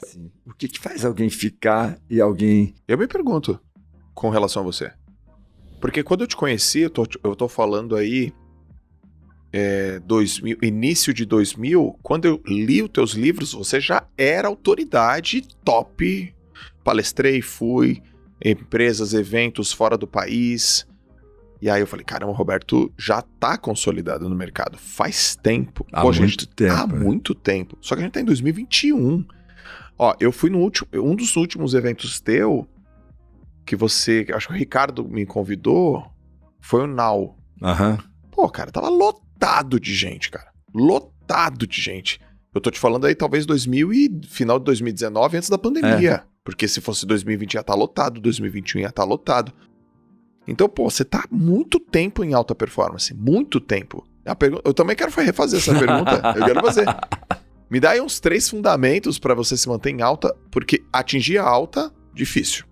Assim, o que faz alguém ficar e alguém... Eu me pergunto com relação a você. Porque quando eu te conheci, eu tô falando aí 2000, início de 2000, quando eu li os teus livros, você já era autoridade top. Palestrei, fui, empresas, eventos fora do país. E aí eu falei, caramba, o Roberto já tá consolidado no mercado. Faz tempo. Há muito tempo. Há muito tempo. Só que a gente tá em 2021. Ó, eu fui no um dos últimos eventos teu, que você, acho que o Ricardo me convidou, foi o Now. Aham. Pô, cara, tava lotado de gente, cara. Lotado de gente. Eu tô te falando aí, talvez final de 2019, antes da pandemia. Porque se fosse 2020 ia estar lotado, 2021 ia estar lotado. Então, pô, você tá muito tempo em alta performance. Muito tempo. Eu também quero refazer essa pergunta. Eu quero fazer. Me dá aí uns 3 fundamentos pra você se manter em alta, porque atingir a alta, difícil.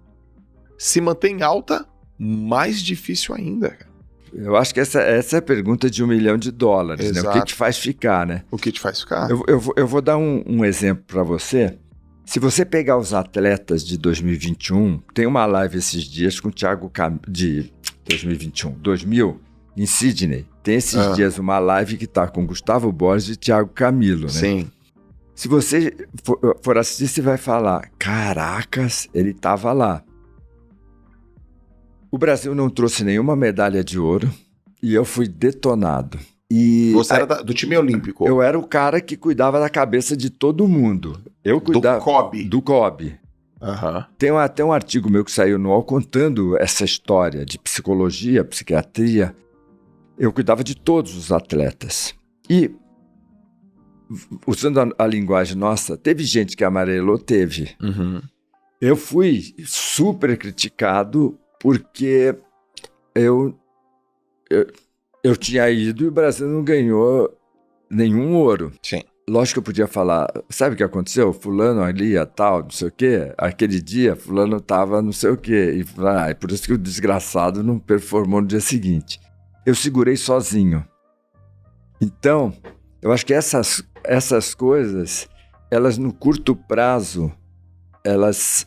Se manter em alta, mais difícil ainda, cara. Eu acho que essa é a pergunta de $1 milhão, né? O que te faz ficar, né? O que te faz ficar? Eu vou dar um exemplo para você. Se você pegar os atletas de 2021, tem uma live esses dias com o Thiago de 2000, em Sydney. Tem esses dias uma live que tá com Gustavo Borges e Thiago Camilo, né? Sim. Se você for assistir, você vai falar, caracas, ele tava lá. O Brasil não trouxe nenhuma medalha de ouro e eu fui detonado. E você era do time olímpico? Eu era o cara que cuidava da cabeça de todo mundo. Eu cuidava... Do COB. Uhum. Tem até um artigo meu que saiu no UOL contando essa história de psicologia, psiquiatria. Eu cuidava de todos os atletas. E, usando a linguagem nossa, teve gente que amarelou? Teve. Uhum. Eu fui super criticado porque eu tinha ido e o Brasil não ganhou nenhum ouro. Sim. Lógico que eu podia falar, sabe o que aconteceu? Fulano ali, tal, não sei o quê. Aquele dia, fulano tava não sei o quê. E por isso que o desgraçado não performou no dia seguinte. Eu segurei sozinho. Então, eu acho que essas coisas, elas no curto prazo, elas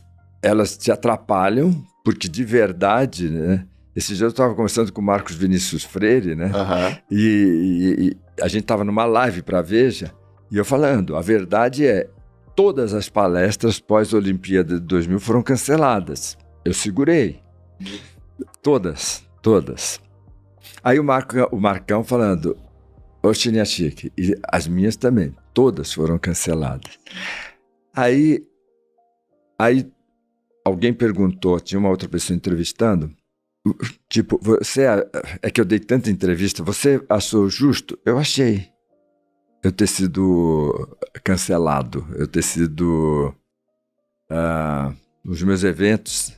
te atrapalham, porque de verdade, né? Esse dia eu estava conversando com o Marcos Vinícius Freire, né? Uhum. E a gente estava numa live para a Veja, e eu falando, a verdade é, todas as palestras pós-Olimpíada de 2000 foram canceladas. Eu segurei. Todas. Aí o Marcão falando, ô Chiniachique, e as minhas também, todas foram canceladas. Aí alguém perguntou, tinha uma outra pessoa entrevistando, tipo, é que eu dei tanta entrevista, você achou justo? Eu achei. Eu ter sido cancelado, eu ter sido, os meus eventos,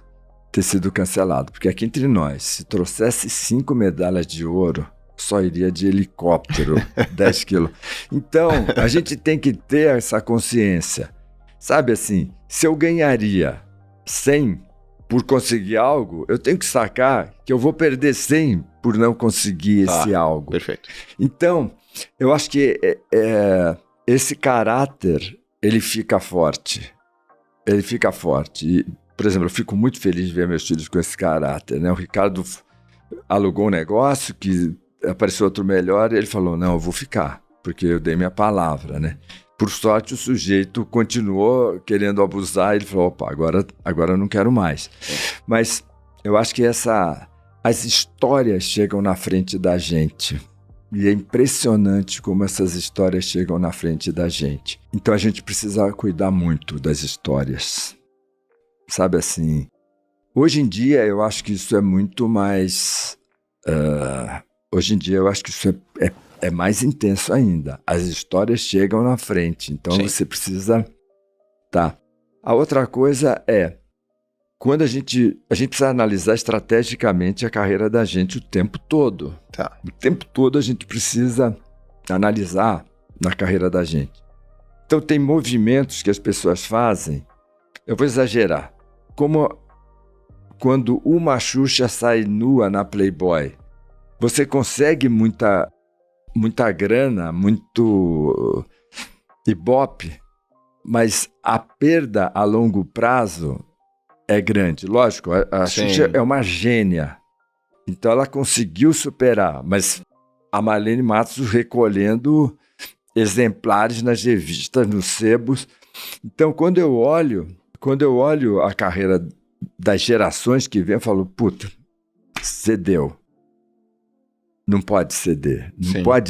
ter sido cancelado. Porque aqui entre nós, se trouxesse 5 medalhas de ouro, só iria de helicóptero, 10 quilos. Então, a gente tem que ter essa consciência. Sabe assim, se eu ganharia 100 por conseguir algo, eu tenho que sacar que eu vou perder 100 por não conseguir esse algo. Perfeito. Então, eu acho que esse caráter, ele fica forte. Ele fica forte. E, por exemplo, eu fico muito feliz de ver meus filhos com esse caráter, né? O Ricardo alugou um negócio que apareceu outro melhor e ele falou, não, eu vou ficar, porque eu dei minha palavra, né? Por sorte, o sujeito continuou querendo abusar e ele falou, opa, agora eu não quero mais. Mas eu acho que as histórias chegam na frente da gente. E é impressionante como essas histórias chegam na frente da gente. Então a gente precisa cuidar muito das histórias. Sabe assim, hoje em dia eu acho que isso é muito mais... hoje em dia eu acho que isso é mais intenso ainda. As histórias chegam na frente, então Sim. Você precisa... Tá. A outra coisa é, quando a gente precisa analisar estrategicamente a carreira da gente o tempo todo. Tá. O tempo todo a gente precisa analisar na carreira da gente. Então tem movimentos que as pessoas fazem, eu vou exagerar, como quando uma Xuxa sai nua na Playboy. Você consegue muita grana, muito ibope, mas a perda a longo prazo é grande. Lógico, a Xuxa é uma gênia. Então ela conseguiu superar, mas a Marlene Matos recolhendo exemplares nas revistas, nos sebos. Então, quando eu olho a carreira das gerações que vêm, eu falo, puta, cedeu. Não pode ceder.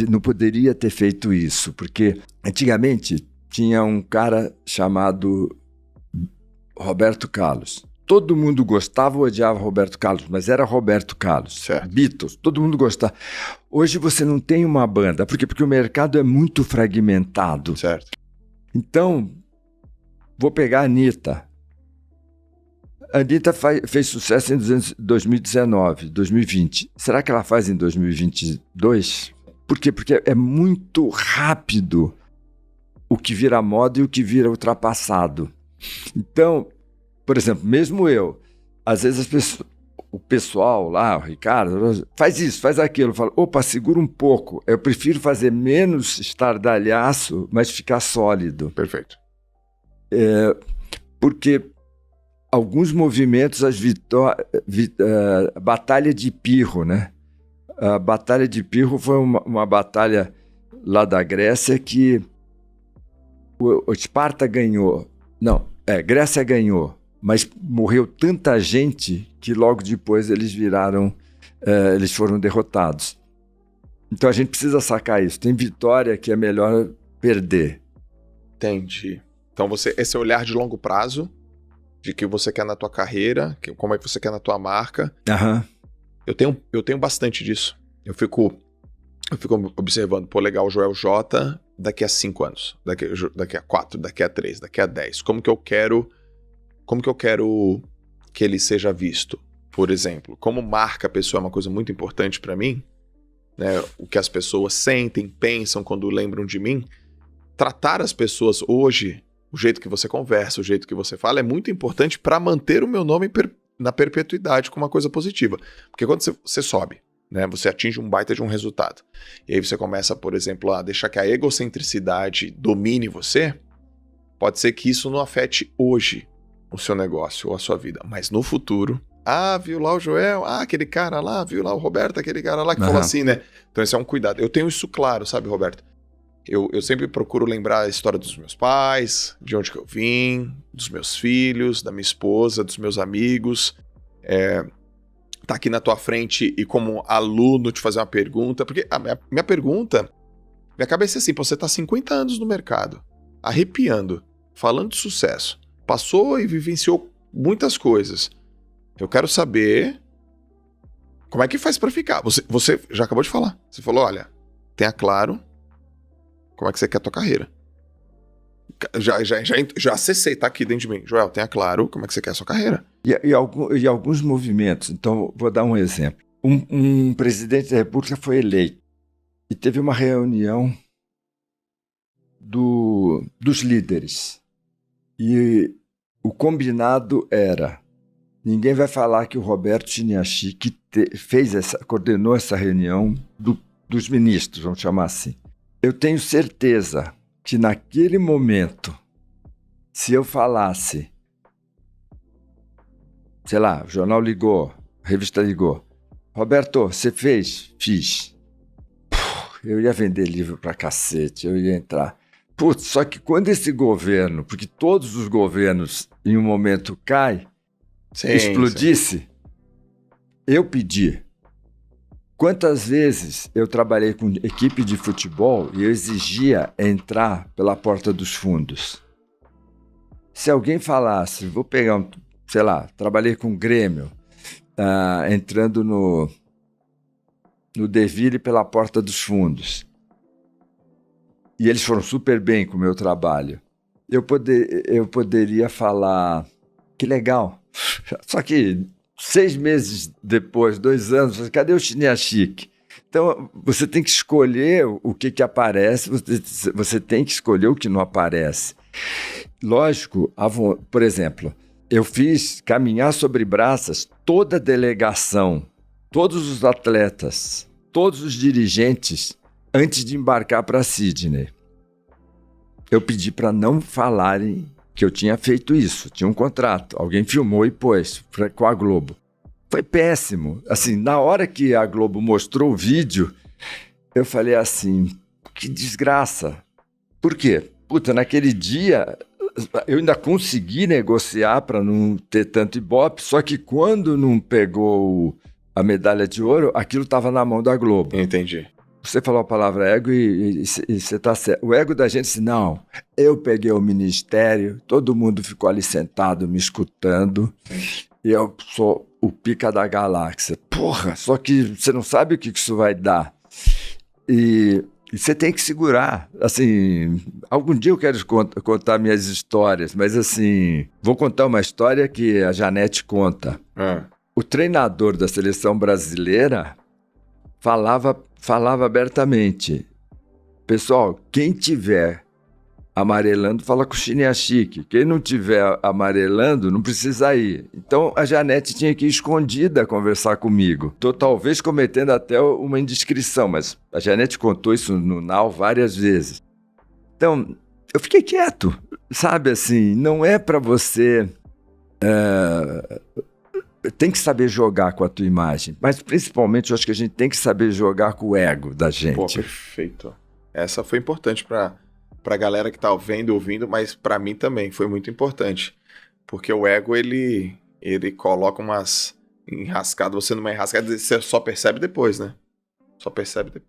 Não poderia ter feito isso, porque antigamente tinha um cara chamado Roberto Carlos. Todo mundo gostava ou odiava Roberto Carlos, mas era Roberto Carlos. Certo. Beatles, todo mundo gostava. Hoje você não tem uma banda. Por quê? Porque o mercado é muito fragmentado. Certo. Então, vou pegar a Anitta. A Anitta fez sucesso em 2019, 2020. Será que ela faz em 2022? Por quê? Porque é muito rápido o que vira moda e o que vira ultrapassado. Então, por exemplo, mesmo eu, às vezes o pessoal lá, o Ricardo, faz isso, faz aquilo. Eu falo, opa, segura um pouco. Eu prefiro fazer menos estardalhaço, mas ficar sólido. Perfeito. Porque alguns movimentos, Batalha de Pirro, né? A Batalha de Pirro foi uma batalha lá da Grécia que o Esparta ganhou. Não, Grécia ganhou. Mas morreu tanta gente que logo depois eles foram derrotados. Então a gente precisa sacar isso. Tem vitória que é melhor perder. Entendi. Então esse olhar de longo prazo, de que você quer na tua carreira, como é que você quer na tua marca. Uhum. Eu tenho bastante disso. Eu fico observando, pô, legal, o Joel J daqui a 5 anos, daqui a 4, daqui a 3, daqui a 10. Como que eu quero que ele seja visto? Por exemplo, como marca pessoa é uma coisa muito importante para mim, né? O que as pessoas sentem, pensam quando lembram de mim. Tratar as pessoas hoje, o jeito que você conversa, o jeito que você fala, é muito importante para manter o meu nome na perpetuidade com uma coisa positiva. Porque quando você sobe, né, você atinge um baita de um resultado, e aí você começa, por exemplo, a deixar que a egocentricidade domine você, pode ser que isso não afete hoje o seu negócio ou a sua vida, mas no futuro, viu lá o Joel, aquele cara lá, viu lá o Roberto, aquele cara lá que falou assim, né? Então esse é um cuidado. Eu tenho isso claro, sabe, Roberto? Eu sempre procuro lembrar a história dos meus pais, de onde que eu vim, dos meus filhos, da minha esposa, dos meus amigos. Tá aqui na tua frente e como aluno te fazer uma pergunta, porque a minha pergunta, minha cabeça é assim, você tá 50 anos no mercado, arrepiando, falando de sucesso, passou e vivenciou muitas coisas. Eu quero saber como é que faz pra ficar. Você já acabou de falar. Você falou, olha, tenha claro como é que você quer a tua carreira. Já acessei, tá aqui dentro de mim. Joel, tenha claro como é que você quer a sua carreira. E alguns movimentos. Então, vou dar um exemplo. Um presidente da República foi eleito e teve uma reunião dos líderes. E o combinado era: ninguém vai falar que o Roberto Chiniachique coordenou essa reunião dos ministros, vamos chamar assim. Eu tenho certeza que naquele momento, se eu falasse, sei lá, o jornal ligou, a revista ligou, Roberto, você fez? Fiz. Eu ia vender livro pra cacete, eu ia entrar. Putz, só que quando esse governo, porque todos os governos em um momento explodisse, eu pedi. Quantas vezes eu trabalhei com equipe de futebol e eu exigia entrar pela porta dos fundos? Se alguém falasse, vou pegar sei lá, trabalhei com o Grêmio, entrando no Deville pela porta dos fundos. E eles foram super bem com o meu trabalho. Eu poderia falar, que legal. Só que 6 meses depois, 2 anos, cadê o Chiniachique? Então, você tem que escolher o que aparece, você tem que escolher o que não aparece. Lógico, por exemplo, eu fiz caminhar sobre braças toda a delegação, todos os atletas, todos os dirigentes, antes de embarcar para Sydney. eu pedi para não falarem que eu tinha feito isso. Tinha um contrato. Alguém filmou e pôs com a Globo. Foi péssimo. Assim, na hora que a Globo mostrou o vídeo, eu falei assim, que desgraça. Por quê? Puta, naquele dia eu ainda consegui negociar para não ter tanto ibope, só que quando não pegou a medalha de ouro, aquilo estava na mão da Globo. Entendi. Você falou a palavra ego e você está certo. O ego da gente disse, não, eu peguei o ministério, todo mundo ficou ali sentado me escutando, e eu sou o pica da galáxia. Porra, só que você não sabe o que isso vai dar. E você tem que segurar. Assim, algum dia eu quero contar minhas histórias, mas assim, vou contar uma história que a Janete conta. O treinador da seleção brasileira falava abertamente, pessoal, quem tiver amarelando, fala com o Chiniachique. Quem não tiver amarelando, não precisa ir. Então, a Janete tinha que ir escondida conversar comigo. Tô talvez cometendo até uma indiscrição, mas a Janete contou isso no Now várias vezes. Então, eu fiquei quieto, sabe assim, não é para você... Tem que saber jogar com a tua imagem, mas principalmente eu acho que a gente tem que saber jogar com o ego da gente. Pô, perfeito. Essa foi importante pra galera que tá vendo, ouvindo, mas pra mim também foi muito importante. Porque o ego, ele coloca umas enrascadas, você numa enrascada, você só percebe depois, né? Só percebe depois.